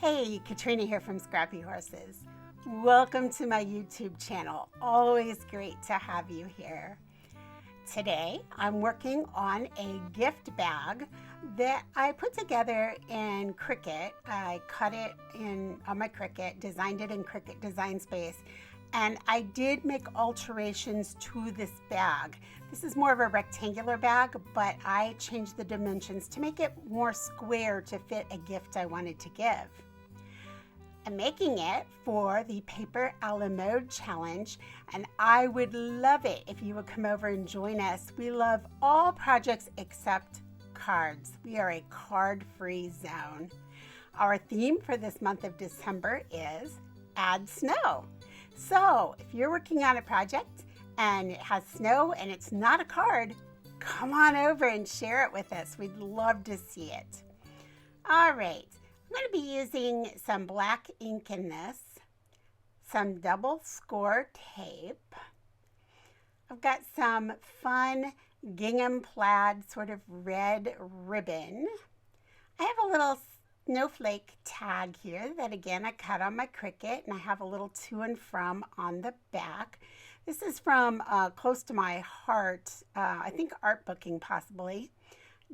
Hey, Katrina here from Scrappy Horses. Welcome to my YouTube channel. Always great to have you here. Today, I'm working on a gift bag that I put together in Cricut. I cut it on my Cricut, designed it in Cricut Design Space, and I did make alterations to this bag. This is more of a rectangular bag, but I changed the dimensions to make it more square to fit a gift I wanted to give. I'm making it for the Paper a la Mode challenge, and I would love it if you would come over and join us. We love all projects except cards. We are a card-free zone. Our theme for this month of December is Add Snow. So if you're working on a project and it has snow and it's not a card, come on over and share it with us. We'd love to see it. All right. I'm going to be using some black ink in this, some double score tape. I've got some fun gingham plaid sort of red ribbon. I have a little snowflake tag here that again I cut on my Cricut, and I have a little to and from on the back. This is from close to my heart, I think Artbooking possibly.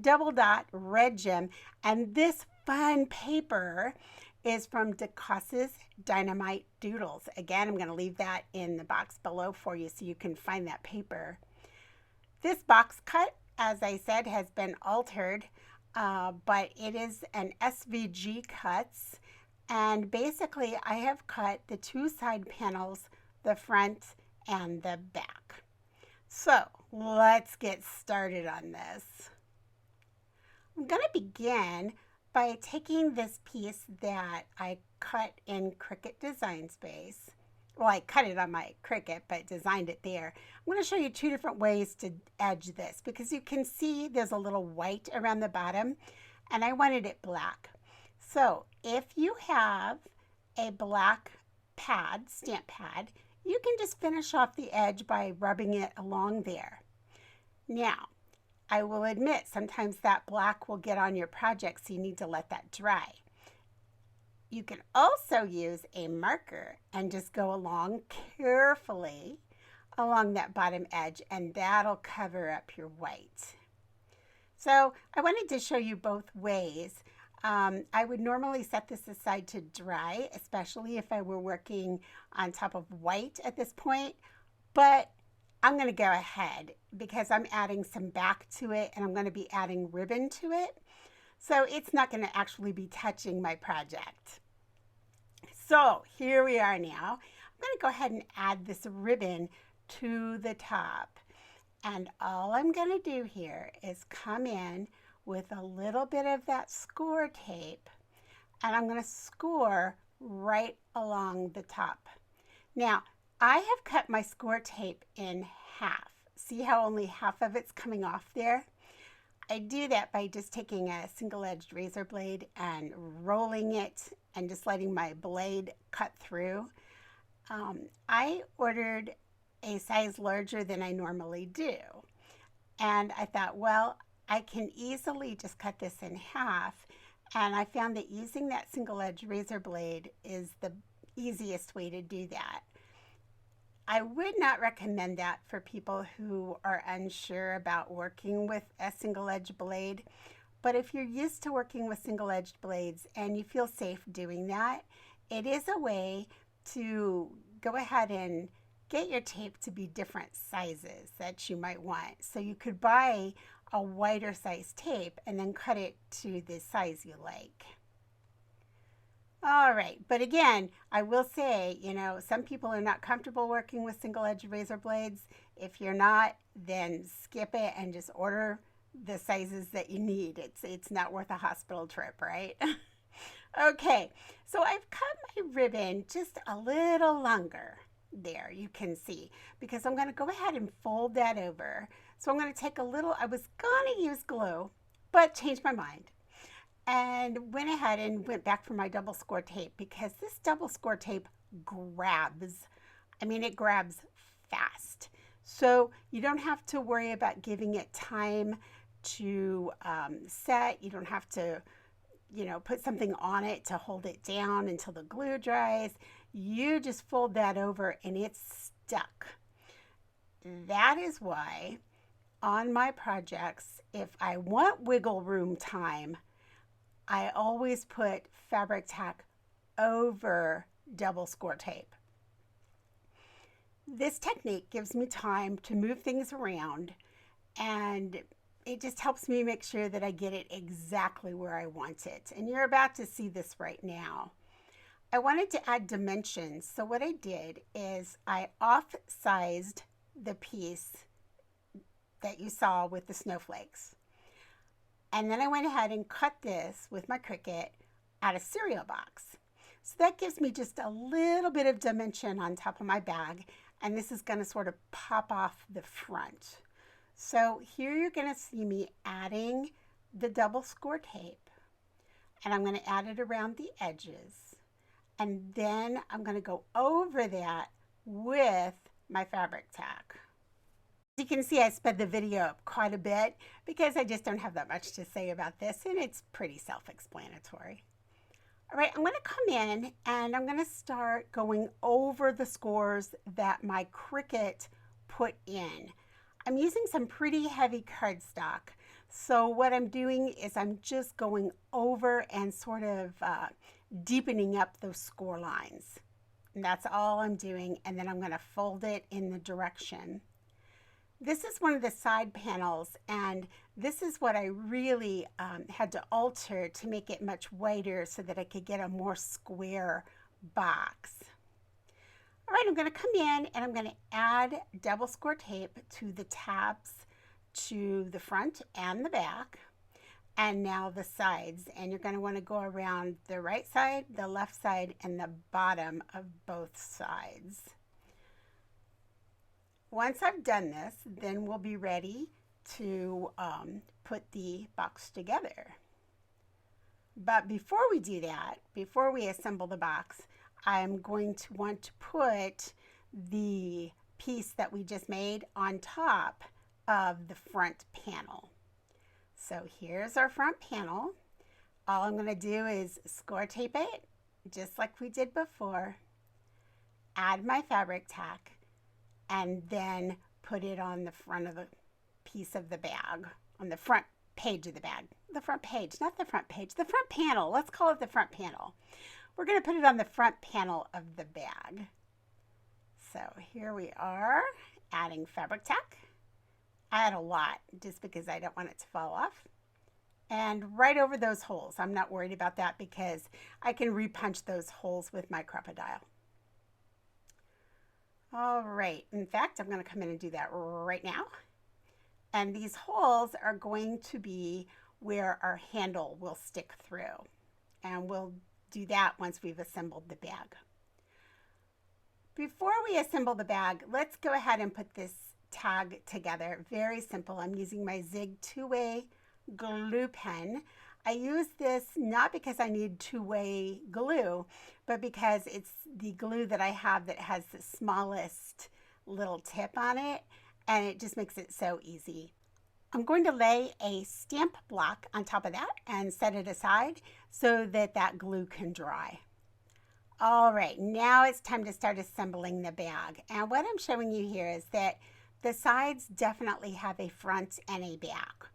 Double dot red gem, and this fun paper is from Decosse's Dynamite Doodles. Again, I'm going to leave that in the box below for you so you can find that paper. This box cut, as I said, has been altered, but it is an SVG cuts, and basically I have cut the two side panels, the front and the back. So let's get started on this. I'm going to begin by taking this piece that I cut in Cricut Design Space. Well, I cut it on my Cricut, but designed it there. I'm going to show you two different ways to edge this, because you can see there's a little white around the bottom, and I wanted it black. So if you have a black pad, stamp pad, you can just finish off the edge by rubbing it along there. Now, I will admit sometimes that black will get on your project, so you need to let that dry. You can also use a marker and just go along carefully along that bottom edge, and that'll cover up your white. So I wanted to show you both ways. I would normally set this aside to dry, especially if I were working on top of white at this point, but I'm going to go ahead because I'm adding some back to it, and I'm going to be adding ribbon to it. So it's not going to actually be touching my project. So here we are now. I'm going to go ahead and add this ribbon to the top. And all I'm going to do here is come in with a little bit of that score tape, and I'm going to score right along the top. Now, I have cut my score tape in half. See how only half of it's coming off there? I do that by just taking a single-edged razor blade and rolling it and just letting my blade cut through. I ordered a size larger than I normally do, and I thought, well, I can easily just cut this in half, and I found that using that single-edged razor blade is the easiest way to do that. I would not recommend that for people who are unsure about working with a single-edged blade, but if you're used to working with single-edged blades and you feel safe doing that, it is a way to go ahead and get your tape to be different sizes that you might want. So you could buy a wider size tape and then cut it to the size you like. All right, but again, I will say, some people are not comfortable working with single-edged razor blades. If you're not, then skip it and just order the sizes that you need. It's not worth a hospital trip, right? Okay, so I've cut my ribbon just a little longer there, you can see, because I'm going to go ahead and fold that over. So I'm going to take a little, I was going to use glue, but changed my mind. And went ahead and went back for my double score tape, because this double score tape grabs. It grabs fast. So you don't have to worry about giving it time to set. You don't have to put something on it to hold it down until the glue dries. You just fold that over and it's stuck. That is why on my projects, if I want wiggle room time, I always put fabric tack over double score tape. This technique gives me time to move things around, and it just helps me make sure that I get it exactly where I want it. And you're about to see this right now. I wanted to add dimensions, so what I did is I off-sized the piece that you saw with the snowflakes. And then I went ahead and cut this with my Cricut out of cereal box. So that gives me just a little bit of dimension on top of my bag, and this is going to sort of pop off the front. So here you're going to see me adding the double score tape, and I'm going to add it around the edges, and then I'm going to go over that with my fabric tack. As you can see, I sped the video up quite a bit because I just don't have that much to say about this, and it's pretty self-explanatory. All right, I'm going to come in and I'm going to start going over the scores that my Cricut put in. I'm using some pretty heavy cardstock, so what I'm doing is I'm just going over and sort of deepening up those score lines. And that's all I'm doing, and then I'm going to fold it in the direction. This is one of the side panels, and this is what I really had to alter to make it much wider so that I could get a more square box. All right, I'm going to come in and I'm going to add double score tape to the tabs to the front and the back, and now the sides. And you're going to want to go around the right side, the left side, and the bottom of both sides. Once I've done this, then we'll be ready to put the box together. But before we do that, before we assemble the box, I'm going to want to put the piece that we just made on top of the front panel. So here's our front panel. All I'm going to do is score tape it, just like we did before, add my fabric tack, and then put it on the front of the piece of the bag, on the front page of the bag. The front page, not the front page, the front panel. Let's call it the front panel. We're going to put it on the front panel of the bag. So here we are, adding fabric tack. I add a lot just because I don't want it to fall off. And right over those holes. I'm not worried about that because I can repunch those holes with my crocodile. All right, in fact, I'm going to come in and do that right now. And these holes are going to be where our handle will stick through. And we'll do that once we've assembled the bag. Before we assemble the bag, let's go ahead and put this tag together. Very simple. I'm using my Zig two-way glue pen. I use this not because I need two-way glue, but because it's the glue that I have that has the smallest little tip on it, and it just makes it so easy. I'm going to lay a stamp block on top of that and set it aside so that that glue can dry. All right, now it's time to start assembling the bag. And what I'm showing you here is that the sides definitely have a front and a back.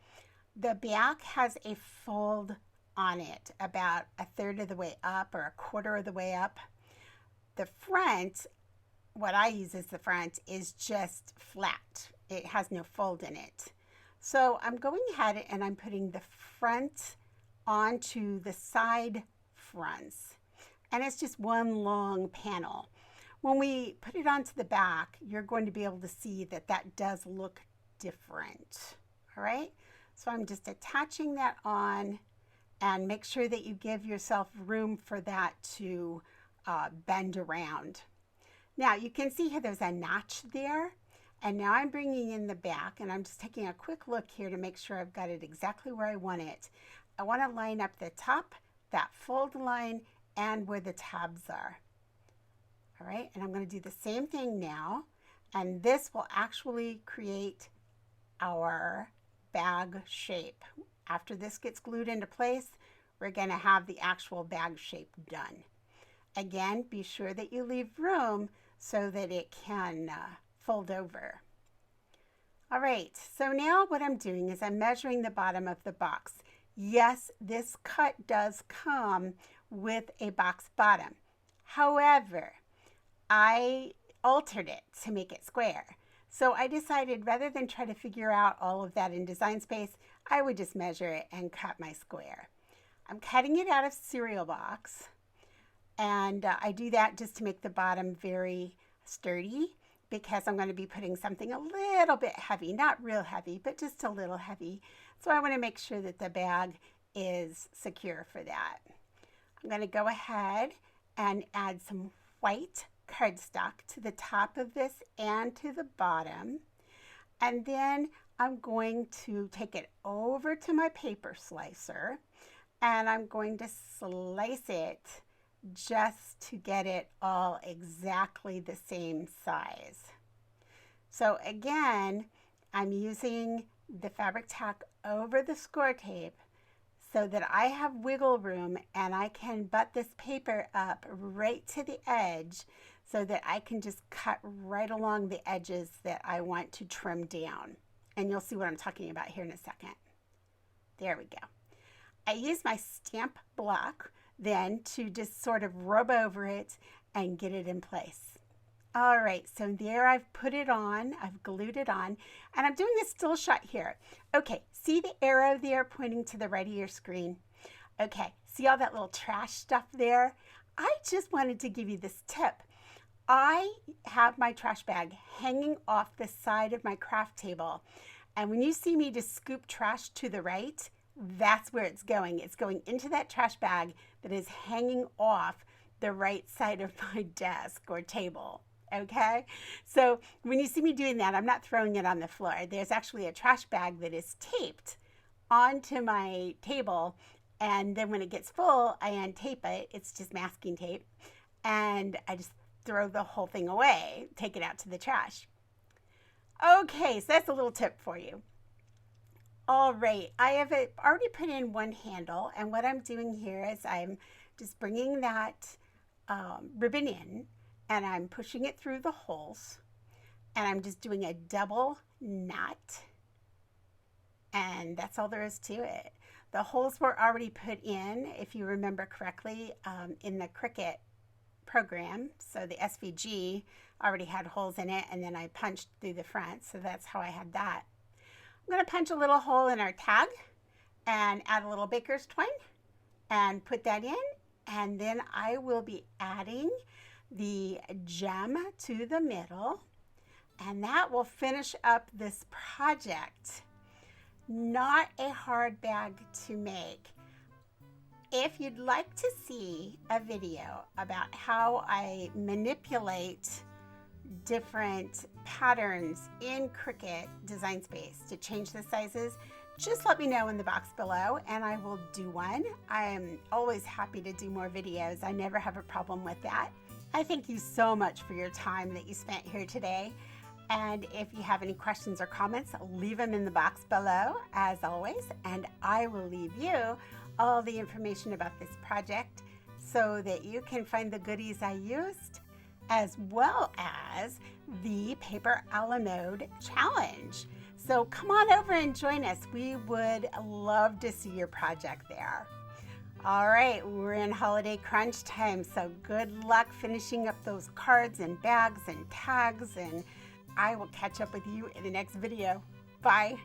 The back has a fold on it, about a third of the way up or a quarter of the way up. The front, what I use as the front, is just flat. It has no fold in it. So I'm going ahead and I'm putting the front onto the side fronts. And it's just one long panel. When we put it onto the back, you're going to be able to see that that does look different. All right? So I'm just attaching that on, and make sure that you give yourself room for that to bend around. Now you can see here there's a notch there, and now I'm bringing in the back, and I'm just taking a quick look here to make sure I've got it exactly where I want it. I want to line up the top, that fold line, and where the tabs are. All right, and I'm going to do the same thing now, and this will actually create our bag shape. After this gets glued into place, we're going to have the actual bag shape done. Again, be sure that you leave room so that it can fold over. All right, so now what I'm doing is I'm measuring the bottom of the box. Yes, this cut does come with a box bottom. However, I altered it to make it square. So I decided rather than try to figure out all of that in Design Space, I would just measure it and cut my square. I'm cutting it out of cereal box, and I do that just to make the bottom very sturdy, because I'm going to be putting something a little bit heavy, not real heavy, but just a little heavy. So I want to make sure that the bag is secure for that. I'm going to go ahead and add some white cardstock to the top of this and to the bottom. And then I'm going to take it over to my paper slicer, and I'm going to slice it just to get it all exactly the same size. So again, I'm using the fabric tack over the score tape so that I have wiggle room and I can butt this paper up right to the edge so that I can just cut right along the edges that I want to trim down. And you'll see what I'm talking about here in a second. There we go. I use my stamp block then to just sort of rub over it and get it in place. All right, so there I've put it on, I've glued it on, and I'm doing a still shot here. Okay, see the arrow there pointing to the right of your screen? Okay, see all that little trash stuff there? I just wanted to give you this tip. I have my trash bag hanging off the side of my craft table, and when you see me just scoop trash to the right, that's where it's going. It's going into that trash bag that is hanging off the right side of my desk or table. Okay, so when you see me doing that, I'm not throwing it on the floor. There's actually a trash bag that is taped onto my table, and then when it gets full, I untape it. It's just masking tape, and I just throw the whole thing away, take it out to the trash. Okay, so that's a little tip for you. All right, I have already put in one handle, and what I'm doing here is I'm just bringing that ribbon in, and I'm pushing it through the holes, and I'm just doing a double knot, and that's all there is to it. The holes were already put in, if you remember correctly, in the Cricut program. So the SVG already had holes in it, and then I punched through the front, so that's how I had that. I'm going to punch a little hole in our tag and add a little baker's twine and put that in, and then I will be adding the gem to the middle, and that will finish up this project. Not a hard bag to make. If you'd like to see a video about how I manipulate different patterns in Cricut Design Space to change the sizes, just let me know in the box below and I will do one. I am always happy to do more videos. I never have a problem with that. I thank you so much for your time that you spent here today. And if you have any questions or comments, leave them in the box below, as always, and I will leave you all the information about this project so that you can find the goodies I used, as well as the Paper a la Mode challenge. So come on over and join us. We would love to see your project there. All right, we're in holiday crunch time, so good luck finishing up those cards and bags and tags, and I will catch up with you in the next video. Bye.